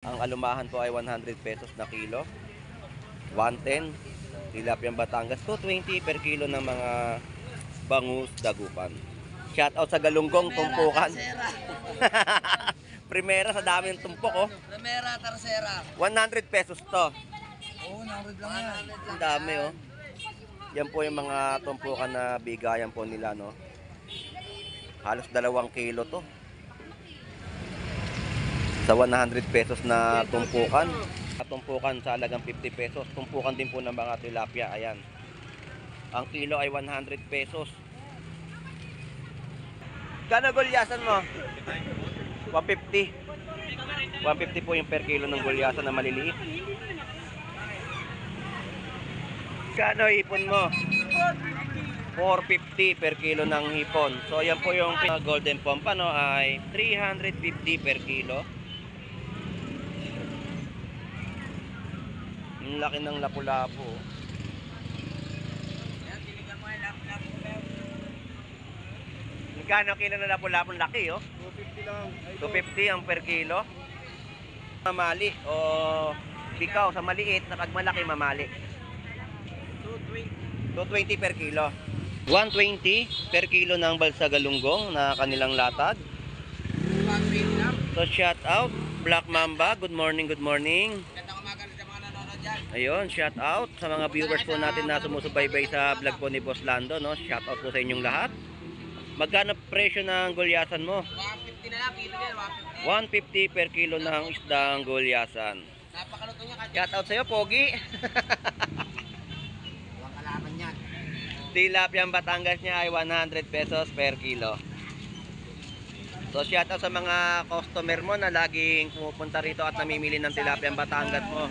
Ang alumahan po ay 100 pesos na kilo. 110. Tilapia Batangas, 220 per kilo ng mga bangus dagupan. Shout out sa Galunggong, tumpukan. Primera sa dami ng tumpok, oh. Primera, tercera. 100 pesos to. Oo, 100 lang yan. Ang dami, oh. Yan po yung mga tumpukan na bigayan po nila, no. Halos 2 kilo to. Sa 100 pesos na tumpukan. Tumpukan sa halagang 50 pesos. Tumpukan din po ng mga tilapia. Ayan. Ang kilo ay 100 pesos. Kano gulyasan mo? 150. 150 po yung per kilo ng gulyasan na maliliit. Kano hipon mo? 450 per kilo ng hipon. So yan po yung golden pompano ay 350 per kilo. Ang laki ng lapu-lapu. Magkano kilo ng lapu-lapu? Laki, oh. 250 lang. 250 ang per kilo. Mamali o bikaw sa maliit, na pag malaki mamali. 220 per kilo. 120 per kilo ng balsa galunggong na kanilang latag. So shout out Black Mamba, good morning, good morning. Ayun, shout out sa mga viewers po natin na sumusubaybay sa vlog po ni Boss Lando, no? Shout out po sa inyong lahat. Magkano presyo ng gulyasan mo? 150 na lang, kilo yan, 150 per kilo ng isdang gulyasan. Napakaluto niya. Shout out sa iyo, Pogi. Walang kalaban yan. Tilapia Batangas niya ay 100 pesos per kilo. So shout out sa mga customer mo na laging pumupunta rito at namimili ng tilapia Batangas mo.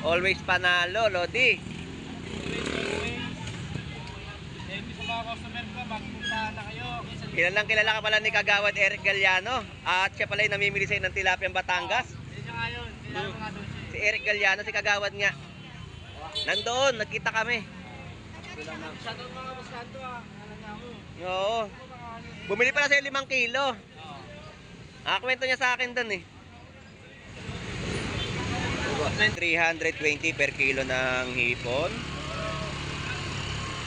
Always panalo, Lodi. Kilala ka pala ni Kagawad Eric Galliano. At siya pala yung namimili sa'yo ng tilapia Batangas. Si Eric Galliano, si Kagawad nga. Nandoon, nagkita kami. Oo. Bumili pala sa'yo 5 kilo. Kwento niya sa akin doon, eh. 320 per kilo ng hipon.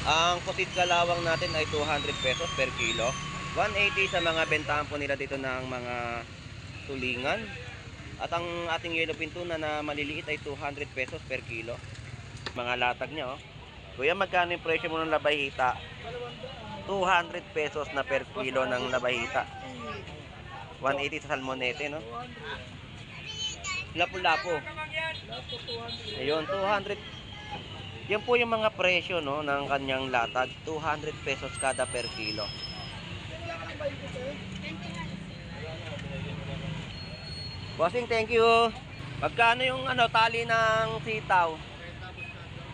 Ang pusit kalawang natin ay 200 pesos per kilo. 180 sa mga bentahan po nila dito ng mga tulingan. At ang ating yellowfin tuna na maliliit ay 200 pesos per kilo. Mga latag niya, oh. Kuya, magkano yung presyo mo ng labayhita? 200 pesos na per kilo ng labayhita. 180 sa salmonete, no? Lapu-lapu. Ayun, 200. Yan po yung mga presyo, no, ng kanyang latag. 200 pesos kada per kilo. Bossing, thank you. Magkano yung tali ng sitaw?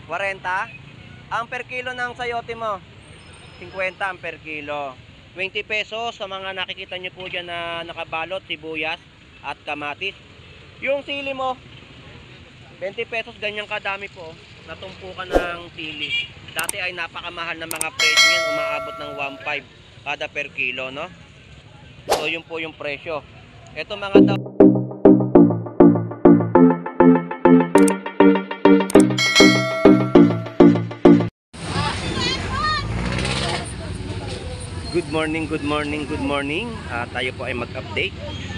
40? Ang per kilo ng sayote mo? 50 ang per kilo. 20 pesos sa mga nakikita nyo po dyan na nakabalot, sibuyas at kamatis. Yung sili mo, 20 pesos, ganyang kadami po. Natumpukan ng sili. Dati ay napakamahal ng mga presyo yan, umaabot ng 1.5 kada per kilo, no? So yun po yung presyo. Ito mga daw. Good morning, good morning, good morning. Tayo po ay mag-update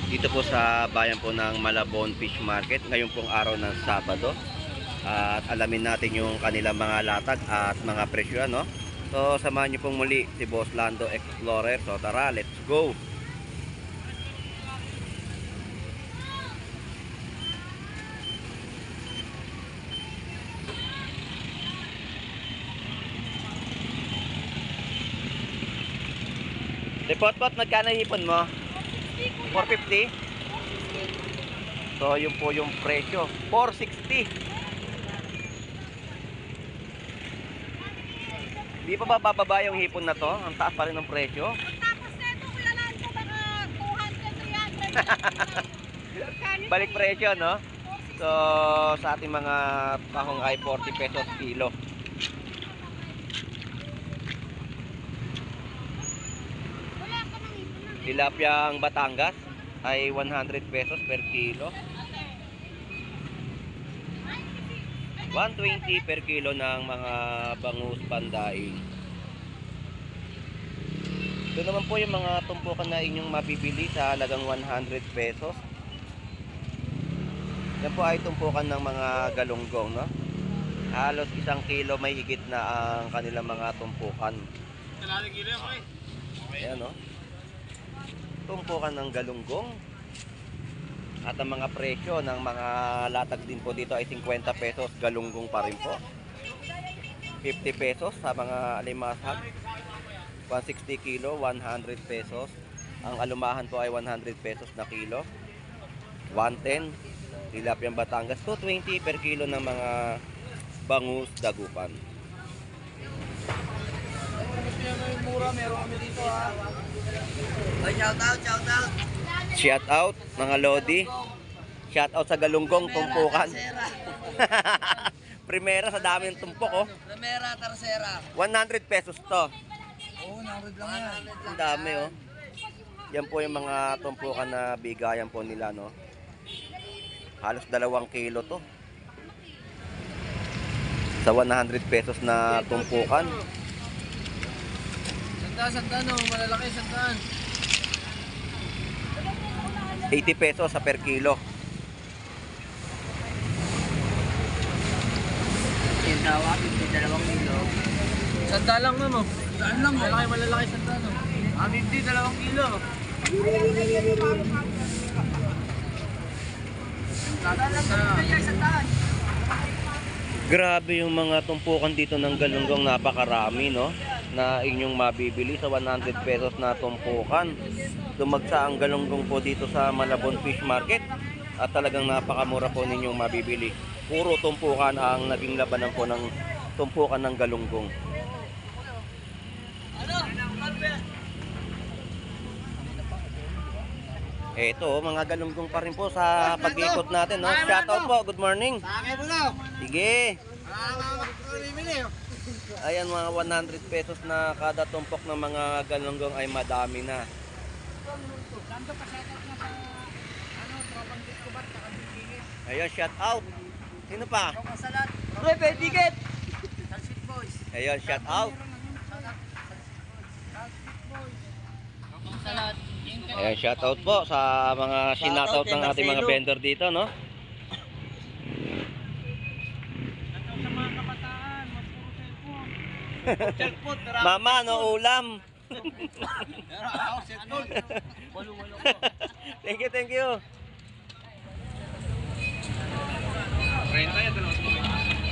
dito po sa bayan po ng Malabon Fish Market ngayon pong araw ng Sabado. At alamin natin yung kanilang mga latag at mga presyo, no? So samahan niyo pong muli si Boss Lando Explorer. So tara, let's go. Repot-pot, magkano hipon mo? 450? So yun po yung presyo, 460. Di pa ba bababa yung hipon na to? Ang taas pa rin ng presyo. Tapos neto, kulalaan ko baka 200, 300. Balik presyo, no? So sa ating mga tahong ay 40 pesos kilo. Tilapia ang Batangas ay 100 pesos per kilo. 120 per kilo ng mga bangus pandaing. Ito naman po yung mga tumpukan na inyong mabibili sa halagang 100 pesos. Yan po ay tumpukan ng mga galunggong, no? Halos 1 kilo may higit na ang kanilang mga tumpukan. Ayan, no? Tumpukan ng galunggong. At ang mga presyo ng mga latag din po dito ay 50 pesos. Galunggong pa rin po. 50 pesos sa mga alimasag. 160 kilo, 100 pesos. Ang alumahan po ay 100 pesos na kilo. 110. Tilapia Batangas, 220 per kilo ng mga bangus dagupan. Mura, meron kami dito ha. Ay, shout out. Shout out mga lodi. Shout out sa galunggong tumpukan. Primera sa dami ng tumpok, oh. Primera, tercera. 100 pesos to. Oo, 100 lang yan. Ang dami, oh. Yan po yung mga tumpukan na bigayan po nila, no. Halos 2 kilo to. Sa 100 pesos na tumpukan. Sandaan, no? Malalaki, sandaan. 80 pesos sa per kilo. Yung tawa, 52 kilo. Sandaan lang, no? Sandaan lang, malalaki, sandaan, no? 52 kilo. Grabe yung mga tumpukan dito ng galunggong, napakarami, no? Na inyong mabibili sa 100 pesos na tumpukan. Dumagsa ang galunggong po dito sa Malabon Fish Market at talagang napakamura po ninyong mabibili. Puro tumpukan ang naging labanan po ng tumpukan ng galunggong. Eto, mga galunggong pa rin po sa pag-ikot natin, no? Shoutout po, good morning. Sige. Ayan, mga 100 pesos na kada tumpok ng mga galunggong ay madami na. Ayan, shout out. Sino pa? Ayan, shout out. Ayan, shout out po sa mga sinoutout ng ating mga vendor dito, no? Mama, no ulam. Thank you.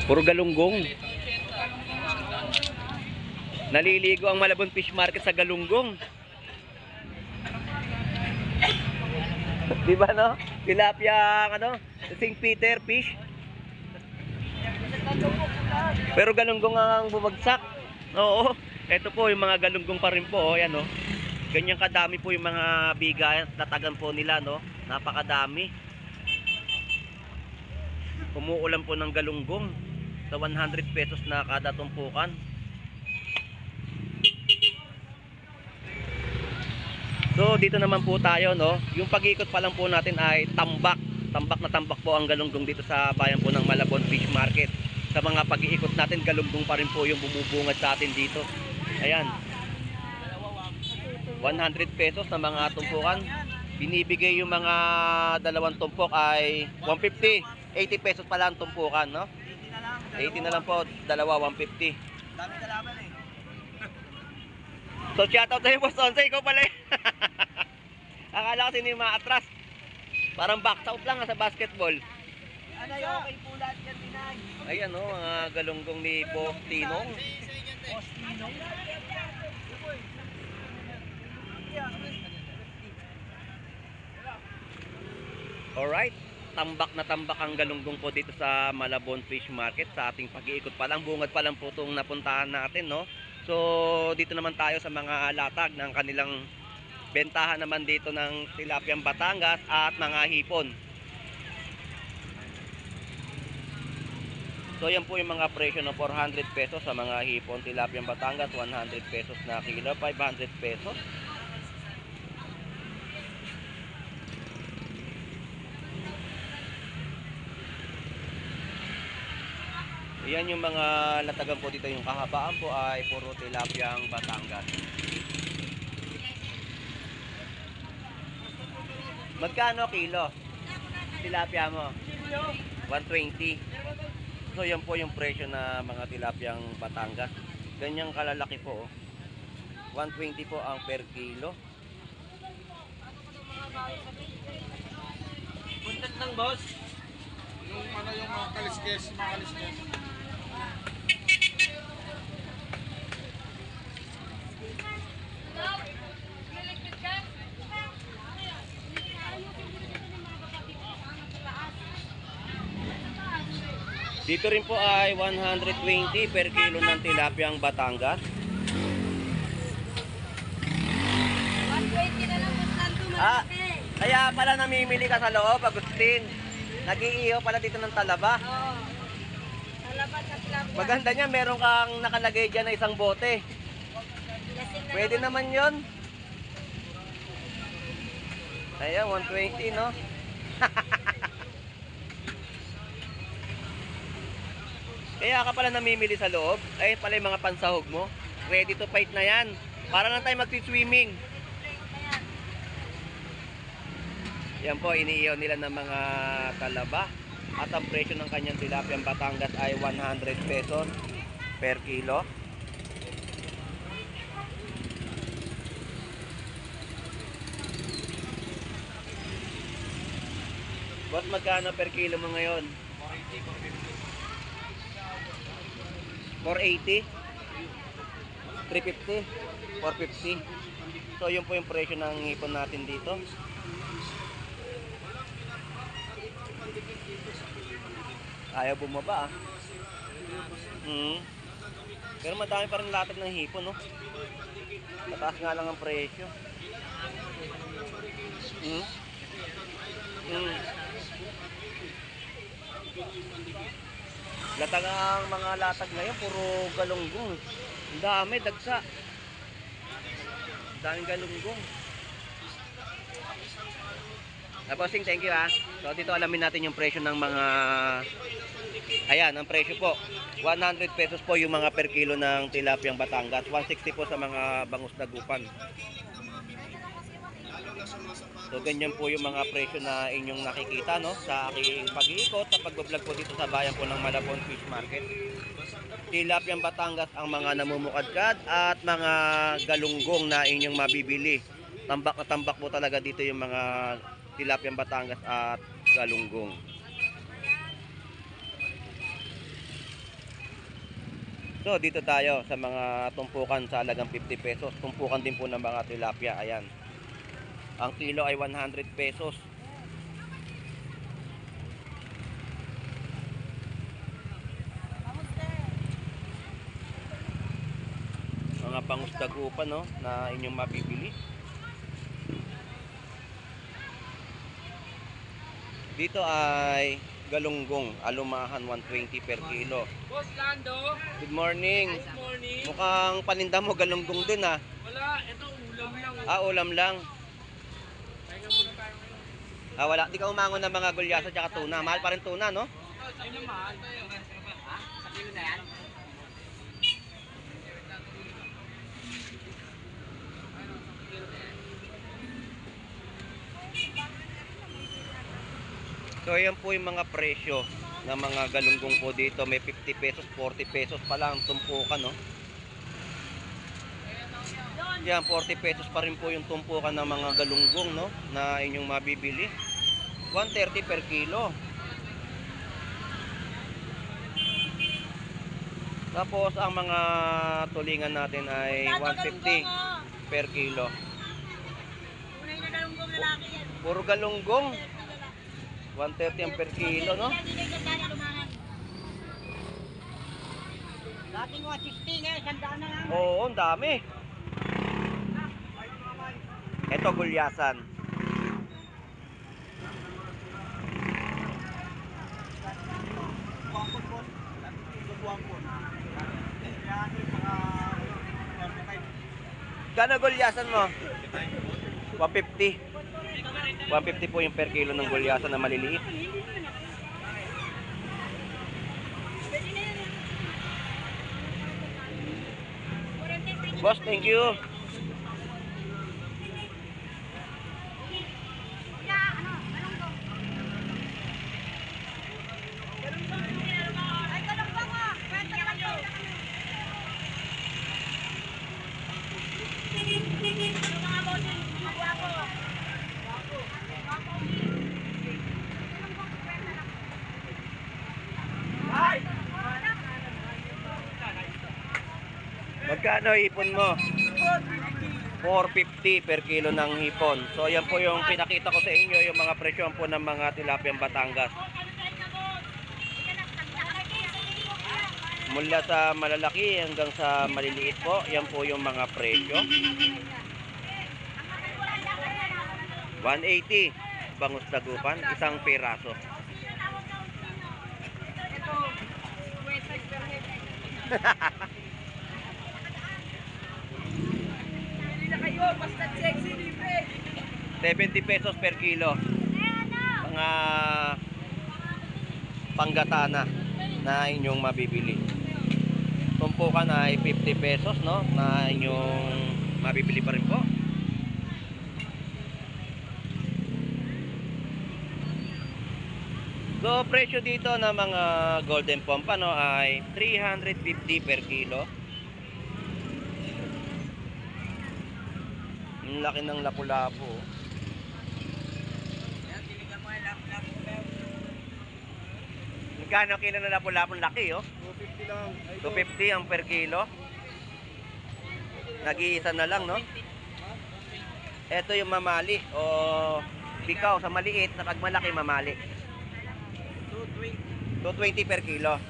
Puro galunggong. Naliligo ang Malabon Fish Market sa galunggong. Di ba, no? Tilapia, ano? St. Peter fish. Pero galunggong ang bumagsak. Oo. Ito po yung mga galunggong pa rin po, oh. Yan, oh. Ganyan kadami po yung mga bigayan, tatagan po nila, no? Napakadami. Umuulan po ng galunggong sa 100 pesos na kada tumpukan. So dito naman po tayo, no. Yung pag-ikot pa lang po natin ay tambak. Tambak na tambak po ang galunggong dito sa bayan po ng Malabon Fish Market. Sa mga pag-iikot natin, galunggong pa rin po yung bumubungad sa atin dito. Ayan. 100 pesos na mga tumpukan. Binibigay yung mga dalawang tumpok ay 150. 80 pesos pala ang tumpukan, no? 80 na lang po, dalawa 150. Dami kalaban eh. So shoutout sa'yo, Boss Onse, ikaw pala eh. Akala ko sino yung mga atras. Parang box out lang sa basketball. Ano yung okay po lahat yan, Tinay? Ayan, no, mga galunggong ni Boss Tinong. Boss Tinong? Alright, tambak na tambak ang galunggong po dito sa Malabon Fish Market. Sa ating pag-iikot pa lang, bungad pa lang po itong napuntahan natin, no? So dito naman tayo sa mga latag ng kanilang bentahan naman dito ng Tilapia Batangas at mga hipon. So yan po yung mga presyo ng 400 pesos sa mga hipon Tilapia Batangas, 100 pesos na kilo, 500 pesos. Yan yung mga latagan po dito. Yung kahabaan po ay puro tilapyang Batangas. Magkano kilo? Tilapia mo? 120. So yan po yung presyo na mga tilapyang Batangas. Ganyang kalalaki po. 120 po ang per kilo. Puntat lang, boss. Yung ano yung mga kaliskes, Dito rin po ay 120 per kilo ng tilapyang Batangas. 120 na lang, Boss Lando, Ah, malaki. kaya pala namimili ka sa loob, Agustin. Nag-iihaw pala dito ng talaba. Oo. Talabat sa tilapia. Maganda niya, meron kang nakalagay dyan na isang bote. Lasing na Pwede naman yon. Ayan, 120, no? Kaya ka pala namimili sa loob. Ayun pala yung mga pansahog mo. Ready to fight na yan. Para lang tayo magsi-swimming. Yan po, iniihaw nila ng mga talaba. At ang presyo ng kanyang tilapyang Batangas ay 100 pesos per kilo. Boss, magkano per kilo mo ngayon? 480? 350? 450? So yun po yung presyo ng hipon natin dito. Ayaw bumaba ah. Pero madami pa rin latag ng hipon, no? Mataas nga lang ang presyo. Latag ang mga latag ngayon, puro galunggong. Ang dami, dagsa. Ang daming galunggong. Bossing, thank you ha. So dito alamin natin yung presyo ng mga... Ayan, ang presyo po. 100 pesos po yung mga per kilo ng tilapyang Batangas. 160 po sa mga bangus dagupan. So ganyan po yung mga presyo na inyong nakikita, no, sa aking pag-iikot sa pagbablog po dito sa bayan po ng Malabon Fish Market. Tilapyang Batangas ang mga namumukadkad at mga galunggong na inyong mabibili. Tambak na tambak po talaga dito yung mga tilapyang Batangas at galunggong. So dito tayo sa mga tumpukan sa halagang 50 pesos. Tumpukan din po ng mga tilapia. Ayan. Ang kilo ay 100 pesos. Mga bangus dagupan, no, na inyong mabibili. Dito ay galunggong, alumahan 120 per kilo. Boss Lando, Good morning. good morning. Mukhang paninda mo galunggong din ah. Wala, ito ulam lang. Ah, ulam lang. Pahinga muna tayo ngayon. Ah, wala. Di ka umangon ng mga gulyaso at tuna. Mahal pa rin tuna, no? Ay naman. Ha? Sa kilo na yan? So, ayan po yung mga presyo ng mga galunggong po dito. May 50 pesos, 40 pesos pa lang tumpukan, no? Yan, 40 pesos pa rin po yung tumpukan ng mga galunggong, no, na inyong mabibili. 130 per kilo. Tapos, ang mga tulingan natin ay 150 per kilo. Unay na galunggong lalaki yan. Puro galunggong. 130 ang per kilo, no? Dating 160 ngayon, sandaan na lang. Oo, ang dami. Ito, gulyasan. Gano'n gulyasan mo? 150. 150 po yung per kilo ng gulyasan na maliliit. Boss, thank you. Ay, talong ba mo? Kwenta naman yun. Ano mga bossing? Magwapo. Magkano hipon mo? 450 per kilo ng hipon. So yan po yung pinakita ko sa inyo, yung mga presyon po ng mga tilapiyang Batangas. Mula sa malalaki hanggang sa maliliit po, yan po yung mga presyo. 180 bangus dagupan, isang piraso. Hindi na kayo, basta sexy, libre. 70 pesos per kilo. Mga panggatana na inyong mabibili. Tumpukan ay 50 pesos, no? Na inyong mabibili pa rin po. So, presyo dito ng mga golden pompa, no, ay 350 per kilo. Ang laki ng lapu-lapu. Magkano kilo ng lapu-lapu? Laki, oh. 250 lang. 250 ang per kilo. Nag-iisa na lang, no? Ito yung mamali o bikaw sa maliit, na pag malaki mamali. 220 per kilo.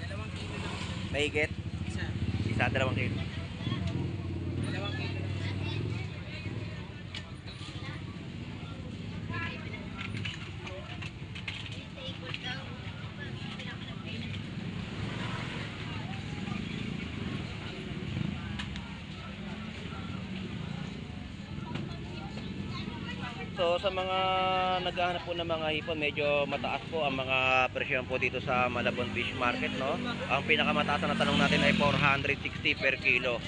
2 kilo lang. Mahigit? Isa. Isa, 2 kilo. 2 kilo. So sa mga naghahanap po ng mga hipon, medyo mataas po ang mga presyon po dito sa Malabon Fish Market, no? Ang pinakamataas na tanong natin ay 460 per kilo.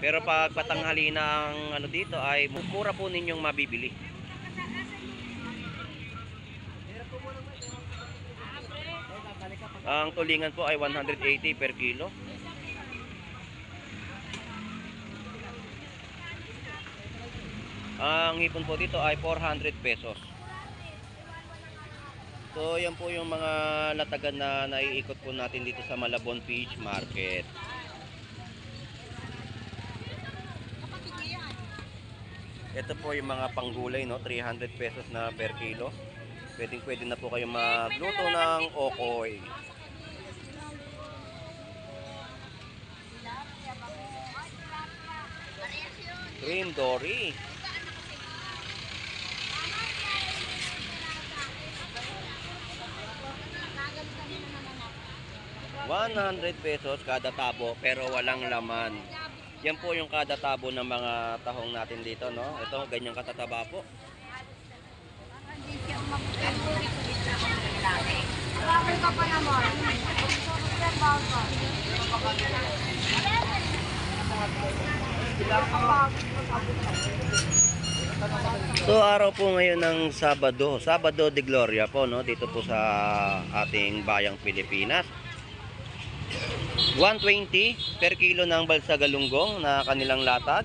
Pero pag patanghali na ang ano dito ay mura po ninyong mabibili. Ang tulingan po ay 180 per kilo. Ang hipon po dito ay 400 pesos. So yan po yung mga latagan na naiikot po natin dito sa Malabon Fish Market. Ito po yung mga panggulay, no, 300 pesos na per kilo. Pwede na po kayo magluto ng okoy. Cream dory. 100 pesos kada tabo pero walang laman. Yan po yung kada tabo ng mga tahong natin dito, no? Ito, ganyang katataba po. So araw po ngayon ng Sabado de Gloria po, no? Dito po sa ating bayang Pilipinas. 120 per kilo ng balsa galunggong na kanilang latag.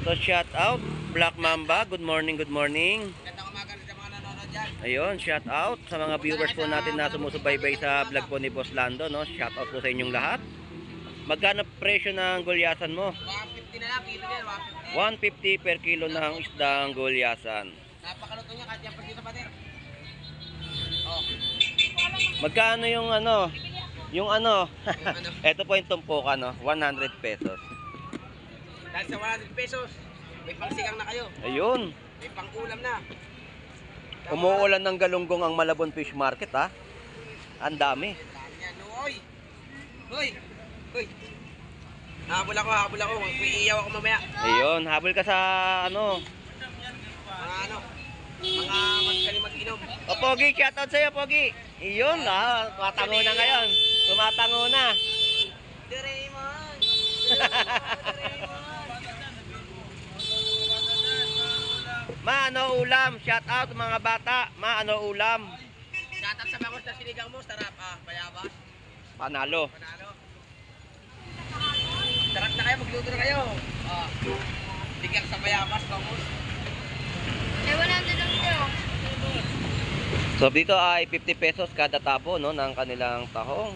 So shout out Black Mamba, good morning, good morning. Gandang umaga sa mga nanonood dyan. Ayun, shout out sa mga viewers po natin na sumusubaybay sa vlog po ni Boss Lando, no? Shout out po sa inyong lahat. Magkano presyo ng gulyasan mo? 150 na lang, kilo yan, 150 150. per kilo ng isdang gulyasan. Napakaluto niya, kahit yan pa dito, pater. Oh. Magkano yung ano? Yung ano? Ito po yung tumpukan, no? 100 pesos. Dahil sa 100 pesos, may pangsigang na kayo. Ayun. May pangulam na. Umuulan ng galunggong ang Malabon Fish Market, ha? Ang dami. Dami yan. Uy! Uy! Uy! Habol ako. Iiyaw ako mamaya. Ayun, habol ka sa ano? Mga ano? Mga magaling mag-inom. O Pogi, shoutout sa'yo, Pogi. Iyon, tumatango na ngayon. Tumatango na. Doraemon! Ma, ano ulam? Shout out mga bata. Ma, ano ulam? Shoutout sa bangos na sinigang mo, sarap bayabas. Panalo. Panalo. Sarap na kayo, magluto na kayo. Bigyan sa bayabas, bangos. Eh, 100 lang siya. So dito ay 50 pesos kada tabo no ng kanilang tahong.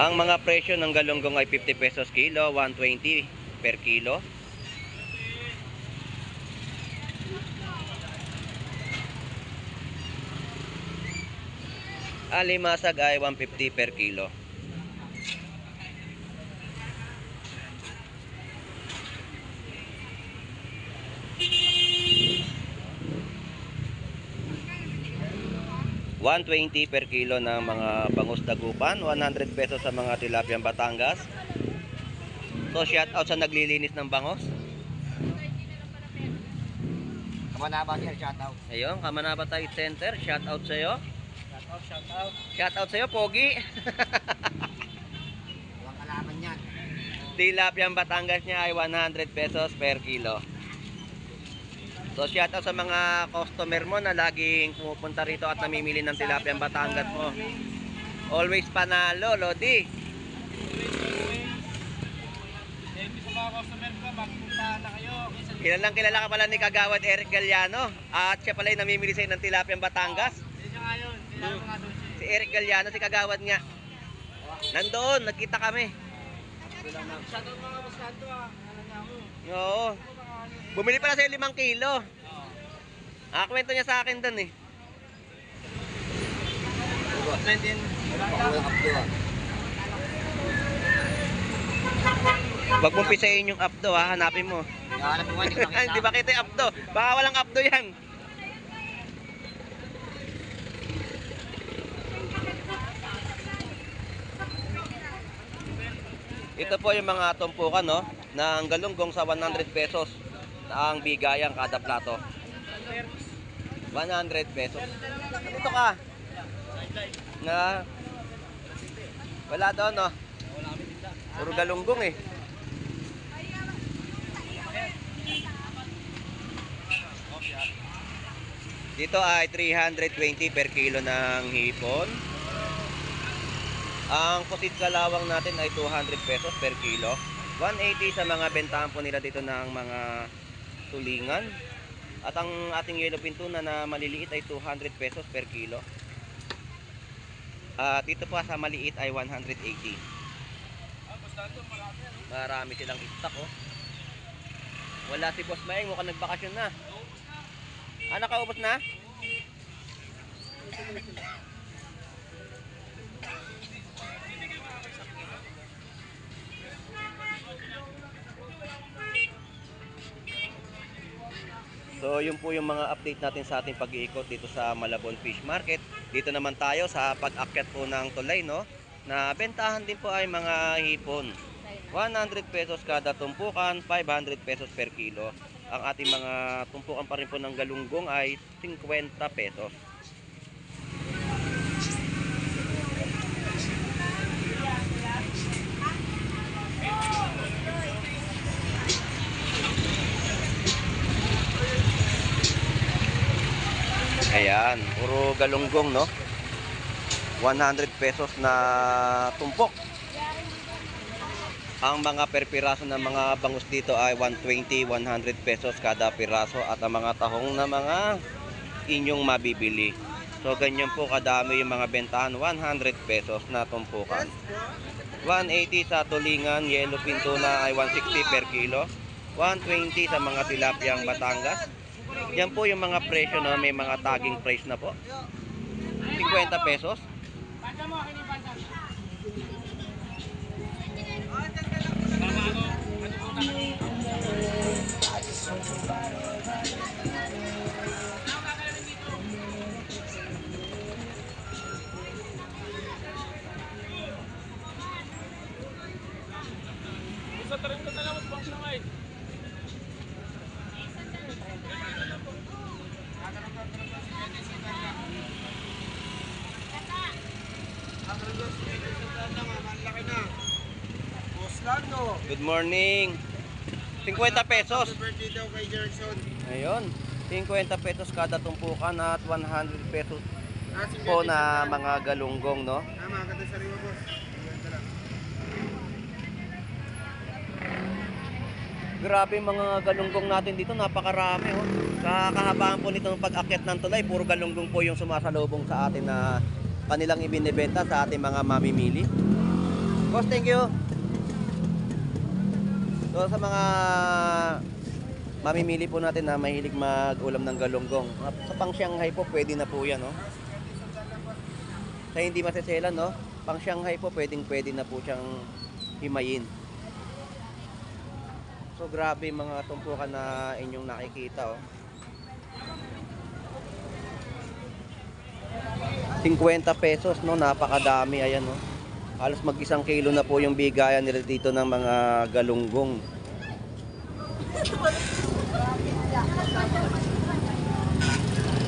Ang mga presyo ng galunggong ay 50 pesos kilo, 120 per kilo. Alimasag ay 150 per kilo. $120 per kilo ng mga bangus dagupan, 100 pesos sa mga tilapiyang Batangas. So shout out sa naglilinis ng bangus. Kamanaba sir, shoutout. Ayun, Kamanabatay Center, shout out sa iyo. Shoutout. Shout out sa iyo, Pogi. Walang kalaban yan. Tilapiyang Batangas niya ay 100 pesos per kilo. So shout out sa mga customer mo na laging pumupunta rito at namimili ng tilapiyang Batangas mo. Always panalo, Lodi. Thank you sa mga customer ko, magpuntahan na kayo. Kilala ka pala ni Kagawad Eric Galliano at siya pala yung namimili sa'yo ng tilapiyang Batangas. Hindi nyo nga yun, kailangan mga doon siya. Si Eric Galliano, si Kagawad nga. Nandoon, nagkita kami. Shoutout mga baskanto alam niya ako. Oo. Bumili pala sa'yo 5 kilo. Kwento niya sa akin doon eh. Wag mong pisayin yung abdo ha, hanapin mo. Hanap mo nga, hindi ko nakita. Hindi ba kita yung abdo? Baka walang abdo yan. Ito po yung mga tumpukan no, ng galunggong sa 100 pesos na ang bigayang kada plato. 100 pesos. Dito ka. Na wala doon no. Puro galunggong eh. Dito ay 320 per kilo ng hipon. Ang pusit kalawang natin ay 200 pesos per kilo. 180 sa mga bentahan po nila dito ng mga tulingan. At ang ating yellow pintuna na maliliit ay 200 pesos per kilo. At dito po sa maliit ay 180. Marami silang stock oh. Wala si Boss Maeng, mukhang nagbakasyon na. Nakaubos na? So yun po yung mga update natin sa ating pag-iikot dito sa Malabon Fish Market. Dito naman tayo sa pag-akyat po ng tulay no, na bentahan din po ay mga hipon. 100 pesos kada tumpukan, 500 pesos per kilo. Ang ating mga tumpukan pa rin po ng galunggong ay 50 pesos. Ayan, puro galunggong no. 100 pesos na tumpok. Ang mga per piraso ng mga bangus dito ay 120, 100 pesos kada piraso at ang mga tahong na mga inyong mabibili. So ganyan po kadami yung mga bentahan, 100 pesos na tumpukan. 180 sa tulingan, yellow pintuna ay 160 per kilo. 120 sa mga tilapiyang Batangas. Yan po yung mga presyo na may mga tagging price na po. 50 pesos. Sa tarin ka na lang, mas bang sangay. Ang Good morning. 50 pesos. Happy birthday daw kay Jerson. Ayun. 50 pesos kada tumpukan at 100 pesos Si po Jerson na yan. mga galunggong, no? Tama, kata sariwa boss. Ganito lang. Grabe yung mga galunggong natin dito, napakarami, oh. Sa kahabaan po nitong pag-akyat ng tulay, puro galunggong po yung sumasalubong sa atin na kanilang ibinibenta sa ating mga mamimili. Boss, thank you. So sa mga mamimili po natin na mahilig mag-ulam ng galunggong, sa pang Shanghai po pwede na po yan, no? Sa hindi maseselan, no? Pang Shanghai po pwede na po siyang himayin. So grabe yung mga tumpukan na inyong nakikita, oh. 50 pesos, no? Napakadami, ayan, no? Halos mag-1 kilo na po yung bigayan nila dito ng mga galunggong.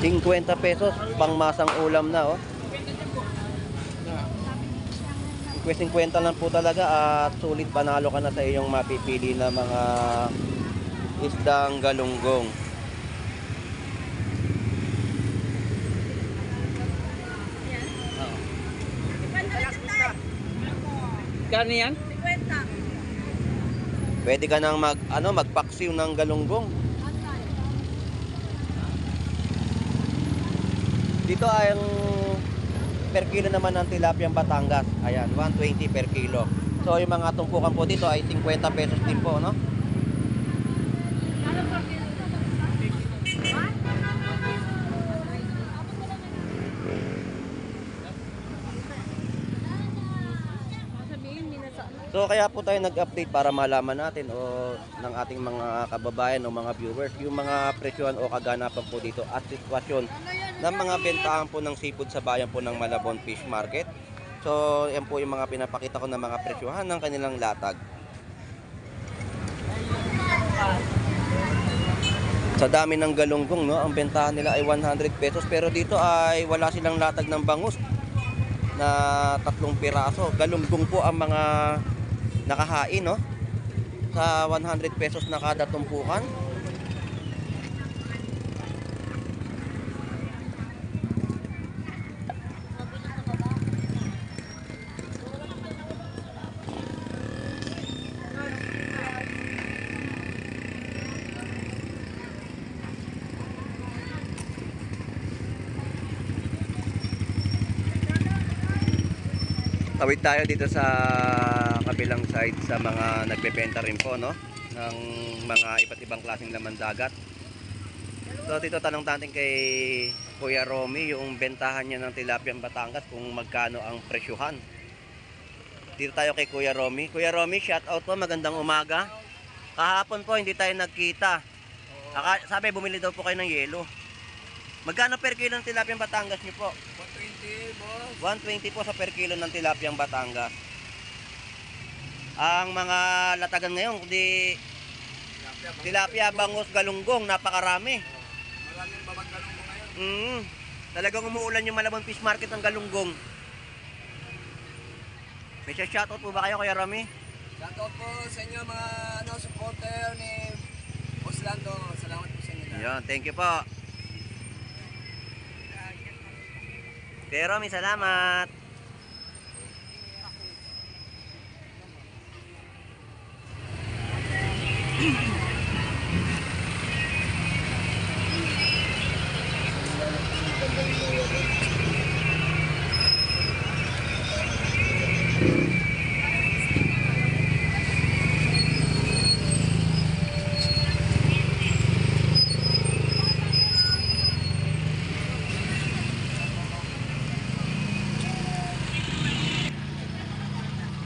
₱50 pangmasang ulam na, oh. 50 lang po talaga at sulit panalo ka na sa iyong mapipili na mga isdang galunggong. Kano yan? 50. Pwede ka nang magpaksiw ng galunggong. Dito ay ang per kilo naman ng tilapiyang Batangas. Ayan, 120 per kilo. So yung mga tumpukan po dito ay 50 pesos din po, no? So kaya po tayo nag-update para malaman natin o ng ating mga kababayan o mga viewers yung mga presyon o kaganapan po dito at sitwasyon ng mga bentahan po ng seafood sa bayan po ng Malabon Fish Market. So yan po yung mga pinapakita ko ng mga presyohan ng kanilang latag. Sa dami ng galunggong, no, ang bentahan nila ay 100 pesos pero dito ay wala silang latag ng bangus na 3 piraso. Galunggong po ang mga nakahain, no? Sa 100 pesos na kada tumpukan. Tawid tayo dito sa kabilang side sa mga nagbebenta rin po, no, ng mga iba't ibang klaseng laman dagat. So dito tanong natin kay Kuya Romy yung bentahan niya ng tilapiyang Batangas kung magkano ang presyuhan. Dito tayo kay Kuya Romy. Kuya Romy, shout out po, magandang umaga. Kahapon po hindi tayo nagkita. Sabi bumili daw po kayo ng yelo. Magkano per kilo ng tilapiyang Batangas niyo po? 120, boss. 120 po sa per kilo ng tilapiyang Batangas. Ang mga latagan ngayon, kundi tilapia, bangus, galunggong, napakarami. Maraming babaggalong mo ngayon. Talagang umuulan yung Malabon Fish Market ng galunggong. May shoutout po ba kayo, Kuya Rami? Shoutout po sa inyo mga supporter ni Boss Lando. Salamat po sa inyo. Yan, thank you po. Kuya Rami, salamat.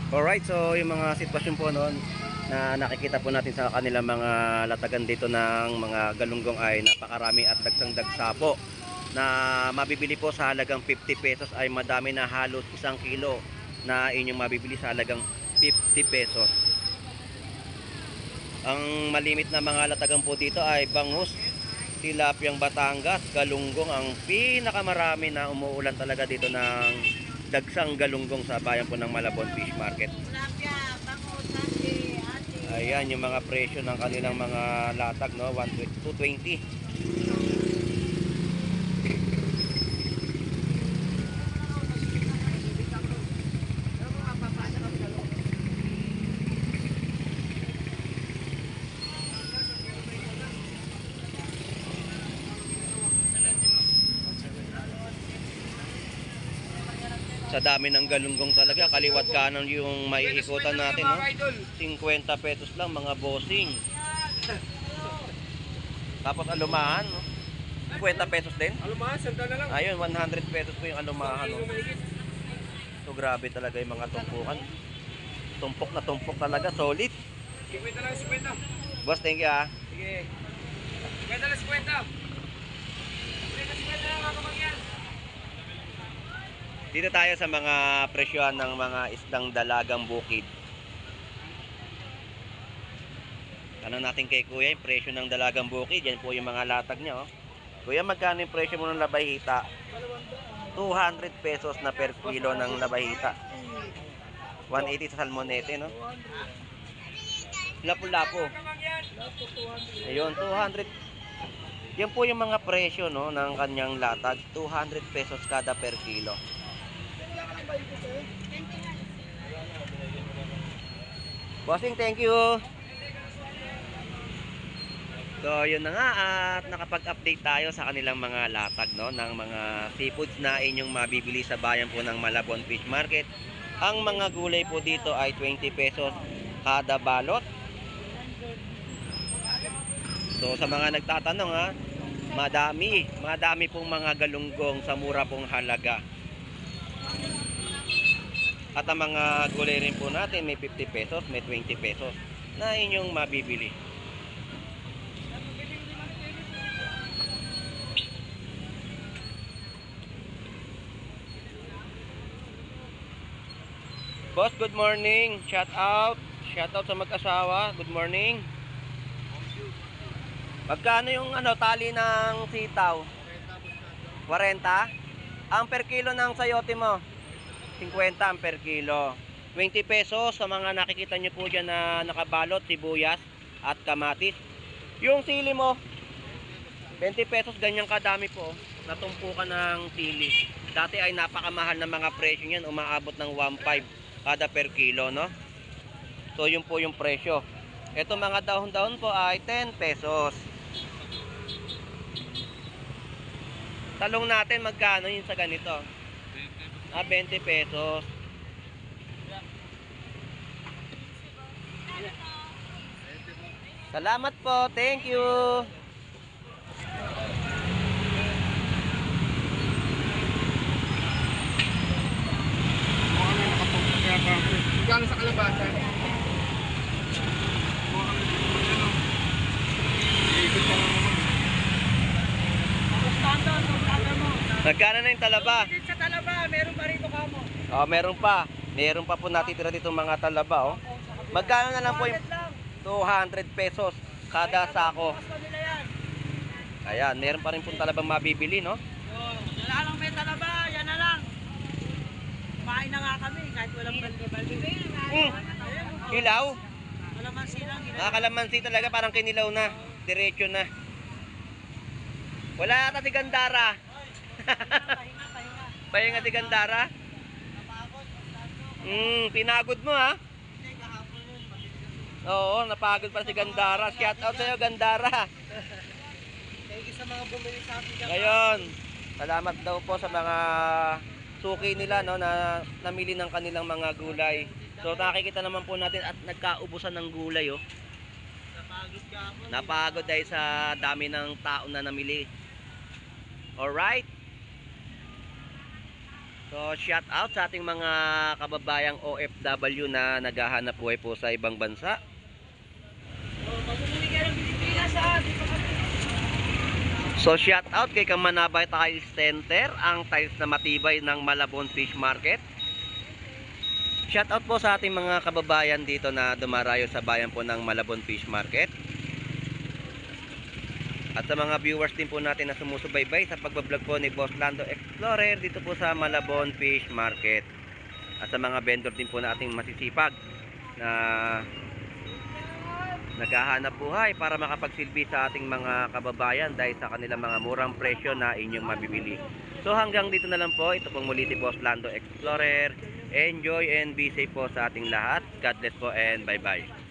Alright, so yung mga sitwasyon po noon na nakikita po natin sa kanilang mga latagan dito ng mga galunggong ay napakarami at dagsang-dagsa po na mabibili po sa halagang 50 pesos ay madami na halos 1 kilo na inyong mabibili sa halagang 50 pesos. Ang malimit na mga latagan po dito ay bangus, tilapiyang Batangas, galunggong ang pinakamarami na umuulan talaga dito ng dagsang galunggong sa bayan po ng Malabon Fish Market. Tilapia, bangus, ate, Ayan yung mga presyo ng kanilang mga latag, no? 220. Sa dami ng galunggong talaga, kaliwat kanan yung maiikutan natin, no? 50 pesos lang mga bossing. Tapos alumahan, no? 50 pesos din. Alumahan, sandal na lang. Ayun, 100 pesos po yung alumahan, no? So grabe talaga yung mga tumpukan. Tumpok talaga, solid. 50 lang, 50. Boss, thank you, ah. Sige. 50 lang, 50. 50 lang, kakamangyan. Dito tayo sa mga presyohan ng mga isdang dalagang bukid. Tanong natin kay Kuya yung presyo ng dalagang bukid. Yan po yung mga latag niya, oh. Kuya, magkano yung presyo mo ng labahita? 200 pesos na per kilo ng labahita. 180 sa salmonete, no? Lapu-lapu. Ayun, 200. Yan po yung mga presyo, no, ng kanyang latag. 200 pesos kada per kilo. Bossing, thank you. So, yun na nga, at nakapag-update tayo sa kanilang mga latag, no, ng mga seafoods na inyong mabibili sa bayan po ng Malabon Fish Market. Ang mga gulay po dito ay 20 pesos kada balot. So, sa mga nagtatanong, ha, madami pong mga galunggong sa mura pong halaga. At ang mga gulay rin po natin may 50 pesos, may 20 pesos na inyong mabibili. Boss, good morning. Shout out sa mag-asawa. Good morning. Magkano yung tali ng sitaw? 40? Ang per kilo ng sayote mo? 50 ang per kilo. 20 pesos sa mga nakikita nyo po dyan na nakabalot, sibuyas at kamatis. Yung sili mo, 20 pesos, ganyang kadami po. Natumpukan ng sili. Dati ay napakamahal na mga presyo niyan, umaabot ng 1.5 kada per kilo, no? So yun po yung presyo. Ito mga dahon-dahon po ay 10 pesos. Talong natin magkano yun sa ganito? 20 pesos. Salamat po. Thank you. Magkano sa kalabasan? Magkano na yung talaba? Sa talaba, meron pa rito kamo. Oh, meron pa. Meron pa po natitira dito mga talaba, oh. Magkano na lang po yung 200 pesos kada sako. Ayan, meron pa rin pong talabang mabibili, no? Wala lang may talaba, yan na lang. Kumain na nga kami, kahit walang balde-balde. Hilaw? Kalamansi lang. Kalamansi talaga, parang kinilaw na. Diretso na. Wala ata si Gandara. Pahinga si Gandara? Pinagod mo, ha? Oo, napagod pa si Gandara. Shout out sa'yo, Gandara. Thank you sa mga bumili sa akin. Ngayon, salamat daw po sa mga suki nila, no, na namili ng kanilang mga gulay. So nakikita naman po natin at nagkaubusan ng gulay, oh. Napagod dahil sa dami ng tao na namili. Alright. So shout out sa ating mga kababayang OFW na naghahanap buhay po sa ibang bansa. So shout out kay Kamanabay Tiles Center, ang tiles na matibay ng Malabon Fish Market. Shout out po sa ating mga kababayan dito na dumarayo sa bayan po ng Malabon Fish Market. At sa mga viewers din po natin na sumusubaybay sa pagbablog po ni Boss Lando Explorer dito po sa Malabon Fish Market. At sa mga vendor din po nating masisipag na naghahanap buhay para makapagsilbi sa ating mga kababayan dahil sa kanilang mga murang presyo na inyong mabibili. So hanggang dito na lang po. Ito pong muli si Boss Lando Explorer. Enjoy and be safe po sa ating lahat. God bless po and bye bye.